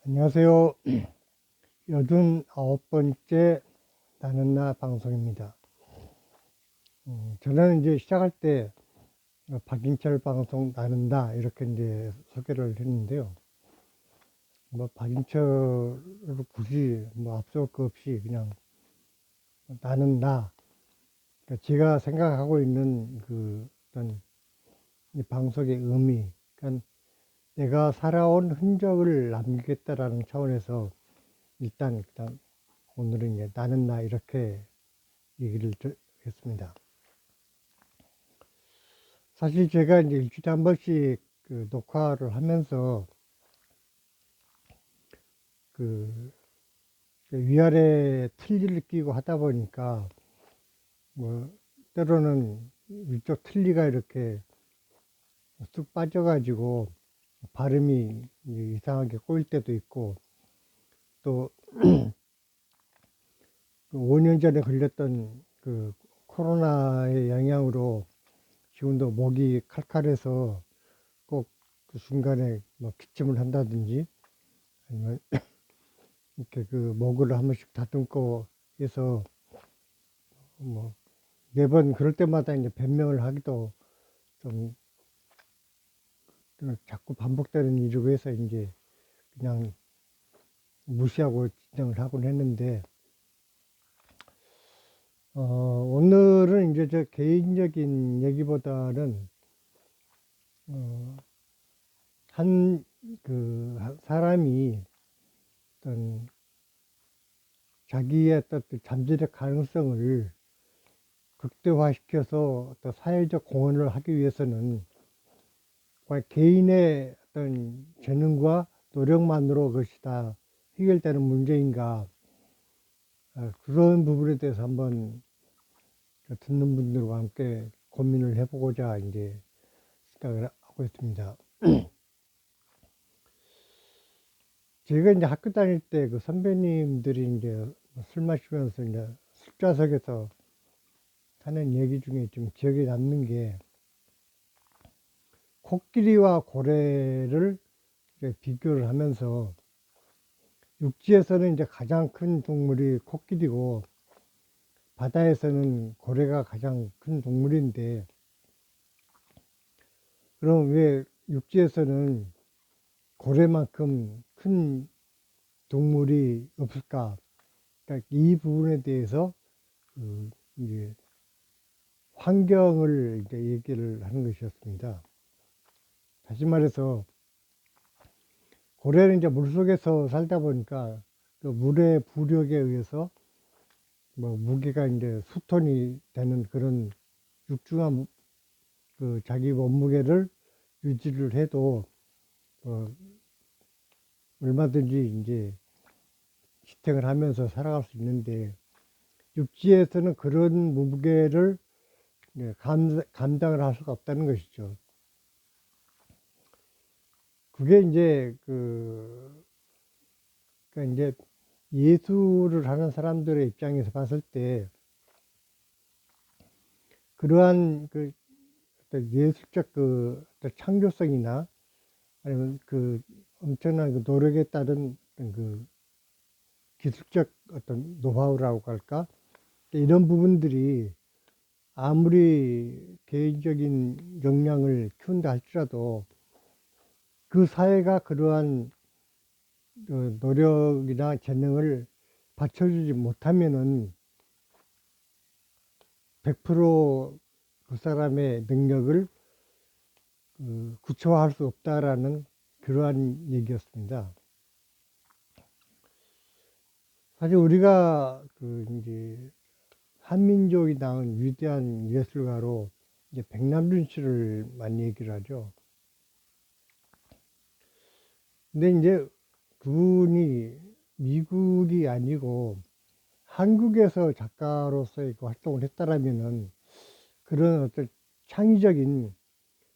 안녕하세요. 89번째 나는 나 방송입니다. 저는 이제 시작할 때 박인철 방송 나는 나 이렇게 이제 소개를 했는데요. 뭐 박인철을 굳이 뭐 앞설 것 없이 그냥 나는 나, 그러니까 제가 생각하고 있는 그 어떤 이 방송의 의미, 그러니까 내가 살아온 흔적을 남기겠다라는 차원에서 일단 오늘은 이제 나는 나 이렇게 얘기를 했습니다. 사실 제가 이제 일주일에 한 번씩 그 녹화를 하면서 그 위아래 틀니를 끼고 하다 보니까 뭐 때로는 위쪽 틀니가 이렇게 쑥 빠져가지고 발음이 이상하게 꼬일 때도 있고, 또 5년 전에 걸렸던 그 코로나의 영향으로 지금도 목이 칼칼해서 꼭 그 순간에 뭐 기침을 한다든지 아니면 이렇게 그 목을 한 번씩 다듬고 해서 뭐 매번 그럴 때마다 이제 변명을 하기도 좀 자꾸 반복되는 일이고 해서 이제 그냥 무시하고 진행을 하곤 했는데, 오늘은 이제 저 개인적인 얘기보다는 한 그 사람이 어떤 자기의 어떤 잠재적 가능성을 극대화시켜서 또 사회적 공헌을 하기 위해서는 개인의 어떤 재능과 노력만으로 그것이 다 해결되는 문제인가, 그런 부분에 대해서 한번 듣는 분들과 함께 고민을 해보고자 이제 생각을 하고 있습니다. 제가 이제 학교 다닐 때 그 선배님들이 이제 술 마시면서 이제 술자석에서 하는 얘기 중에 좀 기억에 남는 게, 코끼리와 고래를 비교를 하면서 육지에서는 이제 가장 큰 동물이 코끼리고 바다에서는 고래가 가장 큰 동물인데, 그럼 왜 육지에서는 고래만큼 큰 동물이 없을까? 그러니까 이 부분에 대해서 그 이제 환경을 이제 얘기를 하는 것이었습니다. 다시 말해서 고래는 이제 물속에서 살다 보니까 그 물의 부력에 의해서 뭐 무게가 이제 수톤이 되는 그런 육중한 그 자기 몸무게를 유지를 해도 얼마든지 이제 지탱을 하면서 살아갈 수 있는데, 육지에서는 그런 무게를 감당을 할 수가 없다는 것이죠. 그게 이제 그러니까 이제 예술을 하는 사람들의 입장에서 봤을 때 그러한 그 어떤 예술적 그 어떤 창조성이나 아니면 그 엄청난 그 노력에 따른 어떤 그 기술적 어떤 노하우라고 할까, 이런 부분들이 아무리 개인적인 역량을 키운다 할지라도 그 사회가 그러한 노력이나 재능을 받쳐주지 못하면은 100%그 사람의 능력을 구체화할 수 없다라는 그러한 얘기였습니다. 사실 우리가 그 이제 한민족이 낳은 위대한 예술가로 이제 백남준 씨를 많이 얘기를 하죠. 근데 이제 그분이 미국이 아니고 한국에서 작가로서의 그 활동을 했다라면은 그런 어떤 창의적인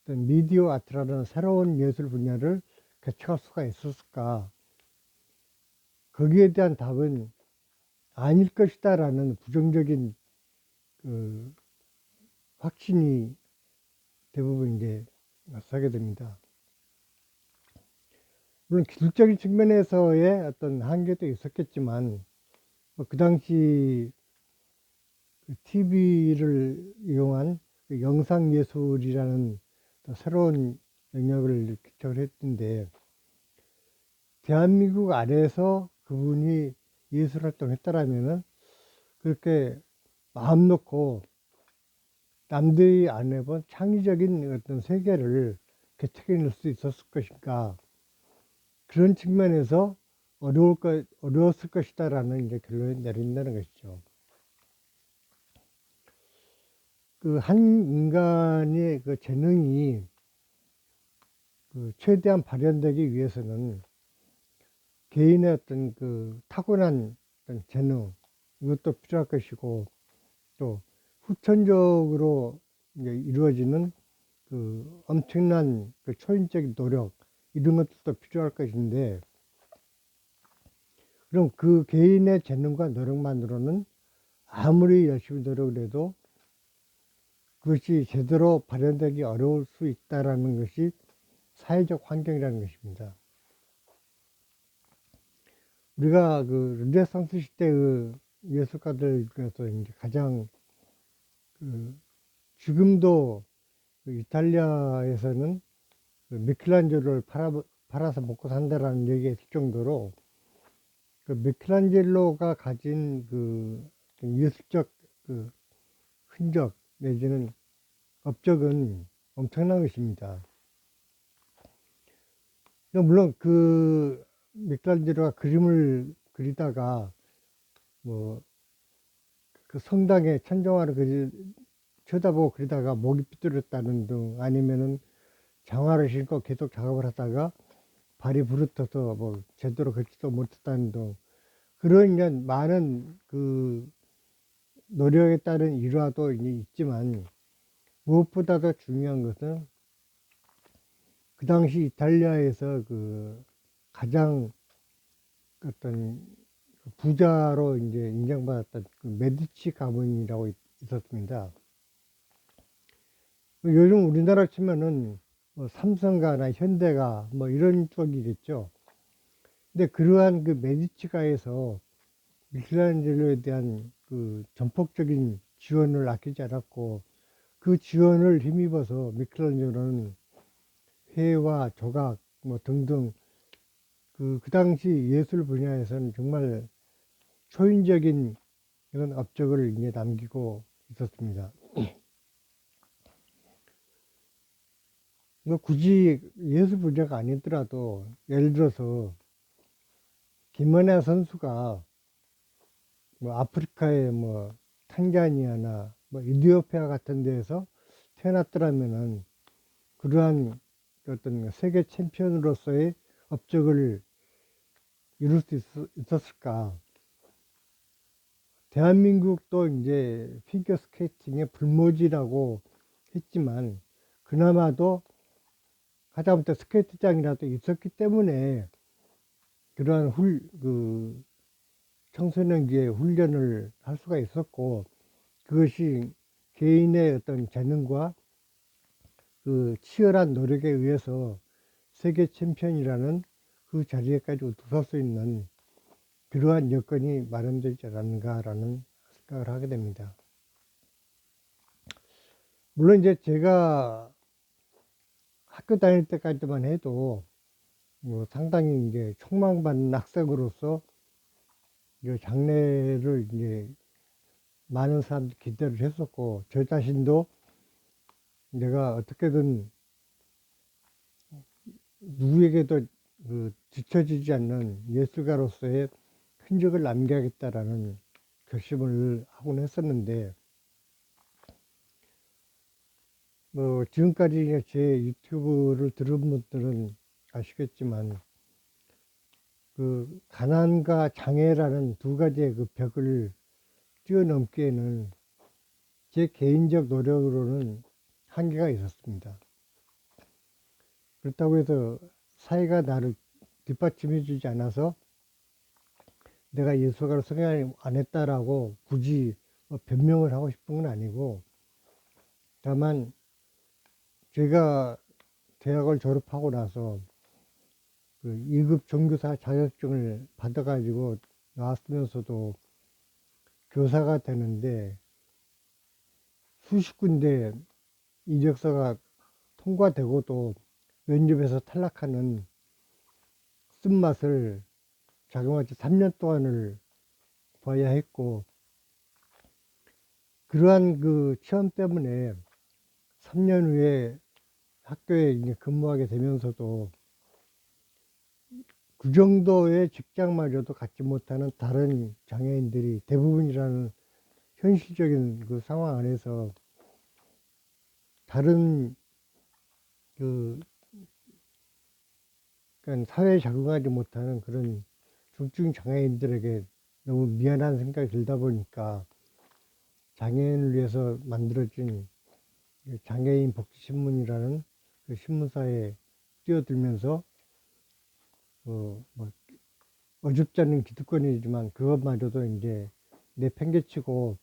어떤 미디어 아트라는 새로운 예술 분야를 개척할 수가 있었을까? 거기에 대한 답은 아닐 것이다라는 부정적인 그 확신이 대부분 이제 서게 됩니다. 물론 기술적인 측면에서의 어떤 한계도 있었겠지만, 그 당시 TV를 이용한 그 영상예술이라는 또 새로운 영역을 개척을 했는데, 대한민국 안에서 그분이 예술 활동을 했다라면은 그렇게 마음 놓고 남들이 안 해본 창의적인 어떤 세계를 개척해낼 수 있었을 것인가. 그런 측면에서 어려웠을 것이다라는 이제 결론을 내린다는 것이죠. 그 한 인간의 그 재능이 그 최대한 발현되기 위해서는 개인의 어떤 그 타고난 어떤 재능, 이것도 필요할 것이고, 또 후천적으로 이제 이루어지는 그 엄청난 그 초인적인 노력, 이런 것들도 필요할 것인데, 그럼 그 개인의 재능과 노력만으로는 아무리 열심히 노력을 해도 그것이 제대로 발현되기 어려울 수 있다라는 것이 사회적 환경이라는 것입니다. 우리가 그 르네상스 시대 그 예술가들 중에서 이제 가장 그 지금도 그 이탈리아에서는 그 미켈란젤로를 팔아서 먹고 산다라는 얘기가 있을 정도로 그 미켈란젤로가 가진 그 예술적 그 흔적 내지는 업적은 엄청난 것입니다. 물론 그 미켈란젤로가 그림을 그리다가 뭐 그 성당에 천정화를 쳐다보고 그리다가 목이 삐뚤었다는 등 아니면은 장화를 신고 계속 작업을 하다가 발이 부르터서 뭐 제대로 걷지도 못했다는 등 그런 이제 많은 그 노력에 따른 일화도 이제 있지만 무엇보다도 중요한 것은 그 당시 이탈리아에서 그 가장 어떤 부자로 이제 인정받았던 그 메디치 가문이라고 있었습니다. 요즘 우리나라 치면은 뭐 삼성가나 현대가 뭐 이런 쪽이겠죠. 근데 그러한 그 메디치가에서 미켈란젤로에 대한 그 전폭적인 지원을 아끼지 않았고 그 지원을 힘입어서 미켈란젤로는 회화, 조각 뭐 등등 그 당시 예술 분야에서는 정말 초인적인 이런 업적을 이제 남기고 있었습니다. 뭐 굳이 예술 분야가 아니더라도 예를 들어서 김연아 선수가 뭐 아프리카의 뭐 탄자니아나 뭐 이디오피아 같은 데에서 태어났더라면은 그러한 어떤 세계 챔피언으로서의 업적을 이룰 수 있었을까? 대한민국도 이제 피겨 스케이팅의 불모지라고 했지만 그나마도 하다못해 스케이트장이라도 있었기 때문에 그러한 청소년기에 훈련을 할 수가 있었고 그것이 개인의 어떤 재능과 그 치열한 노력에 의해서 세계 챔피언이라는 그 자리에까지 설 수 있는 그러한 여건이 마련되지 않았는가라는 생각을 하게 됩니다. 물론 이제 제가 학교 다닐 때까지만 해도 뭐 상당히 이제 촉망받는 학생으로서 이 장래를 이제 많은 사람들이 기대를 했었고 저 자신도 내가 어떻게든 누구에게도 그 뒤처지지 않는 예술가로서의 흔적을 남겨야겠다라는 결심을 하곤 했었는데 뭐 지금까지 제 유튜브를 들은 분들은 아시겠지만 그 가난과 장애라는 두 가지의 그 벽을 뛰어넘기에는 제 개인적 노력으로는 한계가 있었습니다. 그렇다고 해서 사회가 나를 뒷받침해 주지 않아서 내가 예술가로 성향을 안 했다라고 굳이 뭐 변명을 하고 싶은 건 아니고 다만 제가 대학을 졸업하고 나서 그 2급 종교사 자격증을 받아가지고 나왔으면서도 교사가 되는데 수십 군데 이력서가 통과되고도 면접에서 탈락하는 쓴맛을 자그마치 3년 동안을 봐야 했고, 그러한 그 시험 때문에 3년 후에 학교에 이제 근무하게 되면서도 그 정도의 직장마저도 갖지 못하는 다른 장애인들이 대부분이라는 현실적인 그 상황 안에서 다른 그 그러니까 사회에 적응하지 못하는 그런 중증 장애인들에게 너무 미안한 생각이 들다 보니까 장애인을 위해서 만들어진 장애인 복지신문이라는 그 신문사에 뛰어들면서 뭐 어줍지 않은 기득권이지만 그것마저도 이제 내팽개치고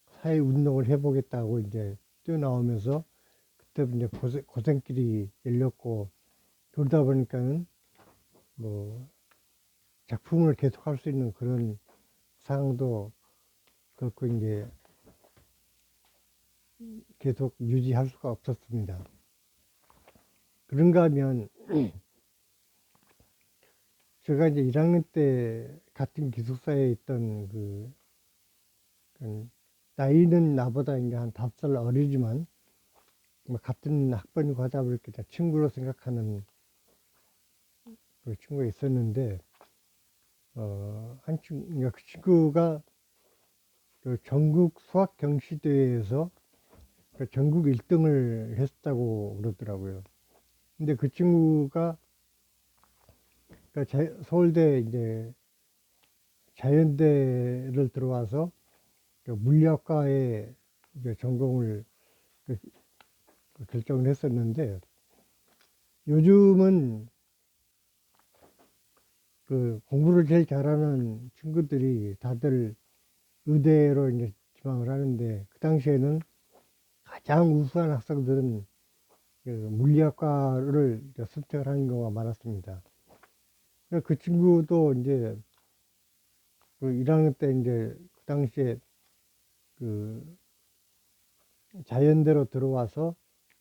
사회 운동을 해보겠다고 이제 뛰어나오면서 그때 이제 고생길이 열렸고, 그러다 보니까는 뭐 작품을 계속할 수 있는 그런 상황도 그렇고 이제 계속 유지할 수가 없었습니다. 그런가 하면 제가 이제 1학년 때 같은 기숙사에 있던 그 나이는 나보다 이제 한 5살 어리지만 뭐 같은 학번이고 하다 보니까 친구로 생각하는 그 친구가 있었는데 그 친구가 그 전국 수학 경시대회에서 그 전국 1등을 했다고 그러더라고요. 근데 그 친구가 서울대 이제 자연대를 들어와서 그 물리학과에 이제 전공을 결정을 했었는데, 요즘은 그 공부를 제일 잘하는 친구들이 다들 의대로 이제 지망을 하는데, 그 당시에는 가장 우수한 학생들은 그 물리학과를 선택을 하는 경우가 많았습니다. 그 친구도 이제 그 1학년 때 이제 그 당시에 그 자연대로 들어와서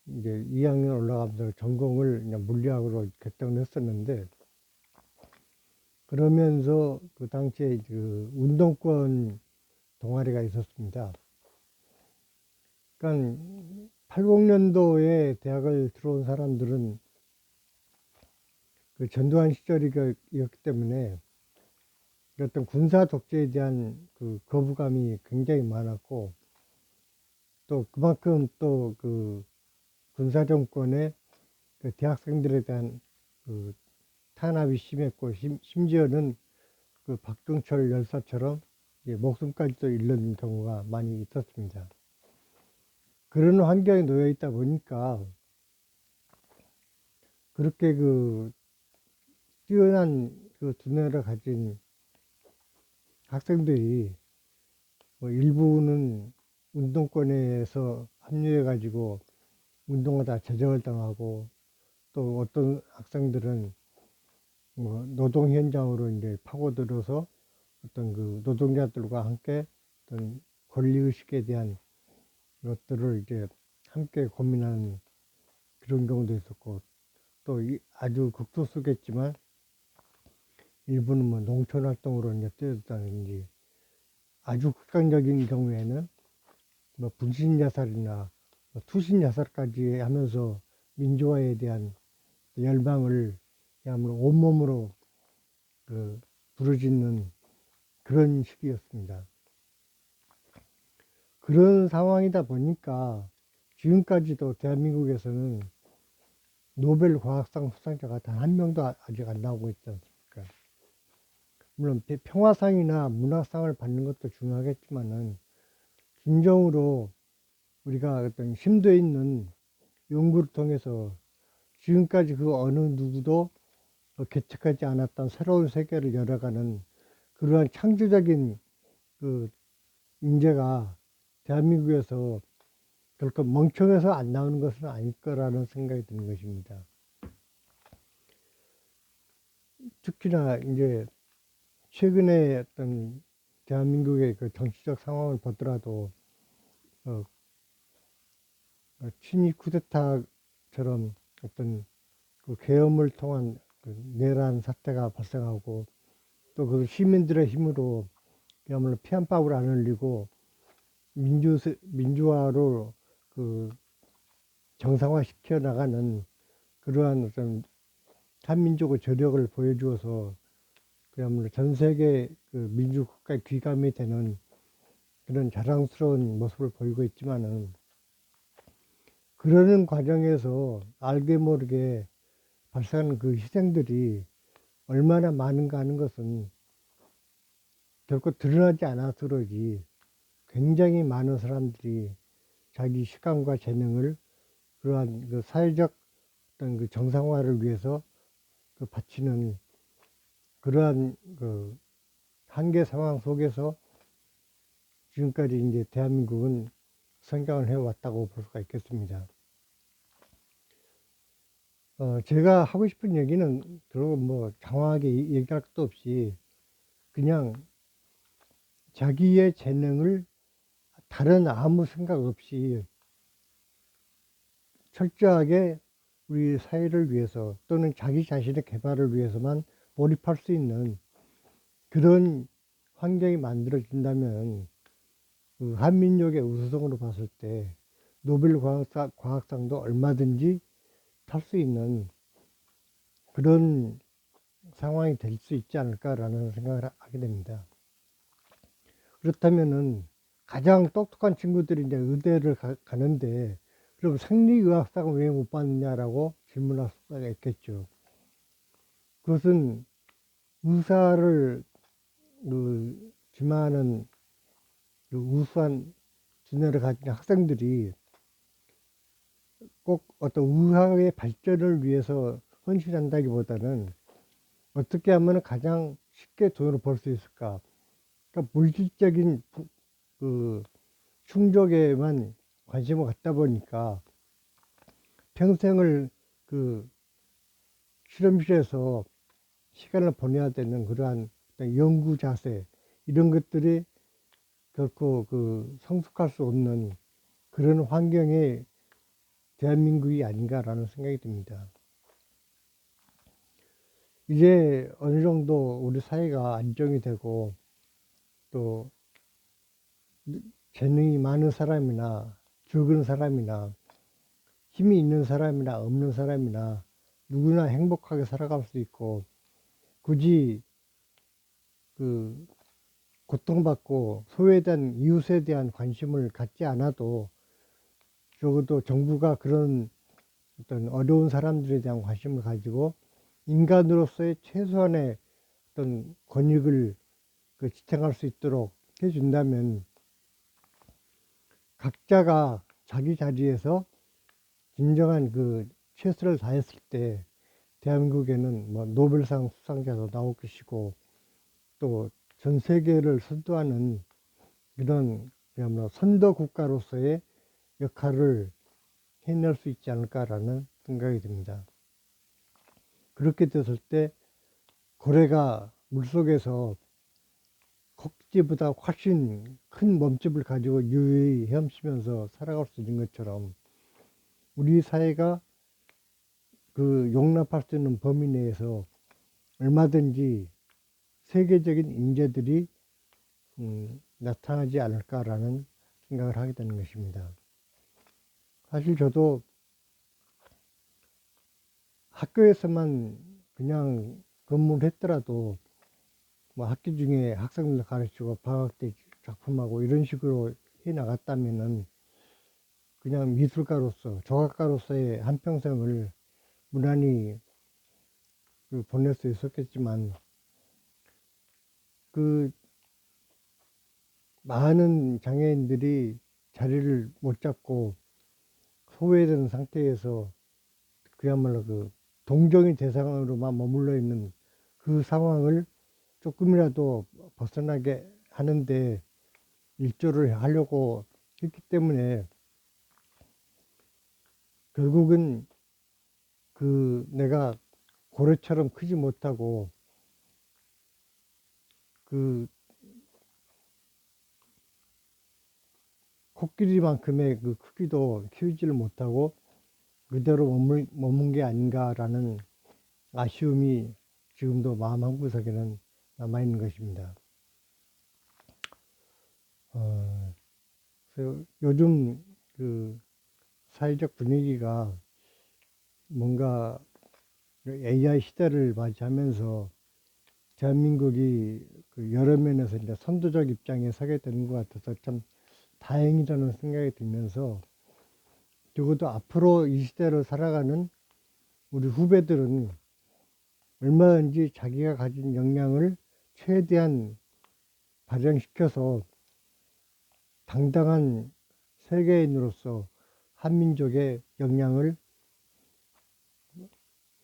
이제 2학년 올라가면서 전공을 그냥 물리학으로 결정을 했었는데, 그러면서 그 당시에 그 운동권 동아리가 있었습니다. 그러니까 80년도에 대학을 들어온 사람들은 그 전두환 시절이었기 때문에 어떤 군사 독재에 대한 그 거부감이 굉장히 많았고, 또 그만큼 또 그 군사 정권의 그 대학생들에 대한 그 탄압이 심했고, 심지어는 그 박종철 열사처럼 목숨까지도 잃는 경우가 많이 있었습니다. 그런 환경에 놓여 있다 보니까 그렇게 그 뛰어난 그 두뇌를 가진 학생들이 뭐 일부는 운동권에서 합류해 가지고 운동하다 제적을 당하고, 또 어떤 학생들은 뭐 노동 현장으로 이제 파고들어서 어떤 그 노동자들과 함께 어떤 권리의식에 대한 것들을 이제 함께 고민하는 그런 경우도 있었고, 또 아주 극소수겠지만 일부는 뭐 농촌 활동으로 이제 뛰어들다든지, 아주 극단적인 경우에는 뭐 분신 자살이나 뭐 투신 자살까지 하면서 민주화에 대한 열망을 그야말로 온몸으로 그 부르짖는 그런 시기였습니다. 그런 상황이다 보니까 지금까지도 대한민국에서는 노벨 과학상 수상자가 단 한 명도 아직 안 나오고 있지 않습니까? 물론 평화상이나 문학상을 받는 것도 중요하겠지만은 진정으로 우리가 어떤 심도 있는 연구를 통해서 지금까지 그 어느 누구도 개척하지 않았던 새로운 세계를 열어가는 그러한 창조적인 그 인재가 대한민국에서 결코 멍청해서 안 나오는 것은 아닐 거라는 생각이 드는 것입니다. 특히나 이제 최근에 어떤 대한민국의 그 정치적 상황을 보더라도 어, 친위 쿠데타처럼 어떤 그 계엄을 통한 그 내란 사태가 발생하고 또 그 시민들의 힘으로 그야말로 피 한 방울 안 흘리고 민주화로 그 정상화시켜 나가는 그러한 어떤 한민족의 저력을 보여주어서 그야말로 전 세계 그 민주국가의 귀감이 되는 그런 자랑스러운 모습을 보이고 있지만은 그러는 과정에서 알게 모르게 발생하는 그 희생들이 얼마나 많은가 하는 것은 결코 드러나지 않아서 그러지 굉장히 많은 사람들이 자기 시간과 재능을 그러한 그 사회적 어떤 그 정상화를 위해서 그 바치는 그러한 그 한계 상황 속에서 지금까지 이제 대한민국은 성장을 해왔다고 볼 수가 있겠습니다. 제가 하고 싶은 얘기는 그리고 뭐 장황하게 얘기할 것도 없이 그냥 자기의 재능을 다른 아무 생각 없이 철저하게 우리 사회를 위해서 또는 자기 자신의 개발을 위해서만 몰입할 수 있는 그런 환경이 만들어진다면 그 한민족의 우수성으로 봤을 때 노벨 과학상도 얼마든지 탈 수 있는 그런 상황이 될 수 있지 않을까라는 생각을 하게 됩니다. 그렇다면은 가장 똑똑한 친구들이 이제 의대를 가는데 그럼 생리의학상은 왜 못 받느냐라고 질문할 수가 있겠죠. 그것은 의사를 지망하는 그 우수한 두뇌를 가진 학생들이 꼭 어떤 의학의 발전을 위해서 헌신한다기보다는 어떻게 하면 가장 쉽게 돈을 벌 수 있을까? 그러니까 물질적인 그 충족에만 관심을 갖다 보니까 평생을 그 실험실에서 시간을 보내야 되는 그러한 연구 자세 이런 것들이 결코 그 성숙할 수 없는 그런 환경에 대한민국이 아닌가라는 생각이 듭니다. 이제 어느 정도 우리 사회가 안정이 되고 또 재능이 많은 사람이나 적은 사람이나 힘이 있는 사람이나 없는 사람이나 누구나 행복하게 살아갈 수 있고 굳이 그 고통받고 소외된 이웃에 대한 관심을 갖지 않아도 적어도 정부가 그런 어떤 어려운 사람들에 대한 관심을 가지고 인간으로서의 최소한의 어떤 권익을 그 지탱할 수 있도록 해준다면 각자가 자기 자리에서 진정한 그 최선을 다했을 때 대한민국에는 뭐 노벨상 수상자도 나올 것이고 또 전 세계를 선도하는 이런 그야말로 선도 국가로서의 역할을 해낼 수 있지 않을까라는 생각이 듭니다. 그렇게 됐을 때 고래가 물속에서 코끼리보다 훨씬 큰 몸집을 가지고 유유히 헤엄치면서 살아갈 수 있는 것처럼 우리 사회가 그 용납할 수 있는 범위 내에서 얼마든지 세계적인 인재들이 나타나지 않을까라는 생각을 하게 되는 것입니다. 사실 저도 학교에서만 그냥 근무를 했더라도 뭐 학기 중에 학생들 가르치고 방학 때 작품하고 이런 식으로 해 나갔다면은 그냥 미술가로서 조각가로서의 한평생을 무난히 보낼 수 있었겠지만 그 많은 장애인들이 자리를 못 잡고 소외된 상태에서 그야말로 그 동정의 대상으로만 머물러 있는 그 상황을 조금이라도 벗어나게 하는데 일조를 하려고 했기 때문에 결국은 그 내가 고래처럼 크지 못하고 그 코끼리만큼의 그 크기도 키우지를 못하고 그대로 머문 게 아닌가라는 아쉬움이 지금도 마음 한구석에는 남아있는 것입니다. 그래서 요즘 그 사회적 분위기가 뭔가 AI 시대를 맞이하면서 대한민국이 그 여러 면에서 이제 선도적 입장에 서게 되는 것 같아서 참 다행이라는 생각이 들면서, 적어도 앞으로 이 시대를 살아가는 우리 후배들은 얼마든지 자기가 가진 역량을 최대한 발현시켜서 당당한 세계인으로서 한민족의 역량을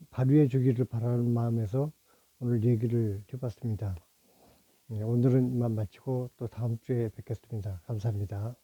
발휘해 주기를 바라는 마음에서 오늘 얘기를 해봤습니다. 오늘은 이만 마치고 또 다음 주에 뵙겠습니다. 감사합니다.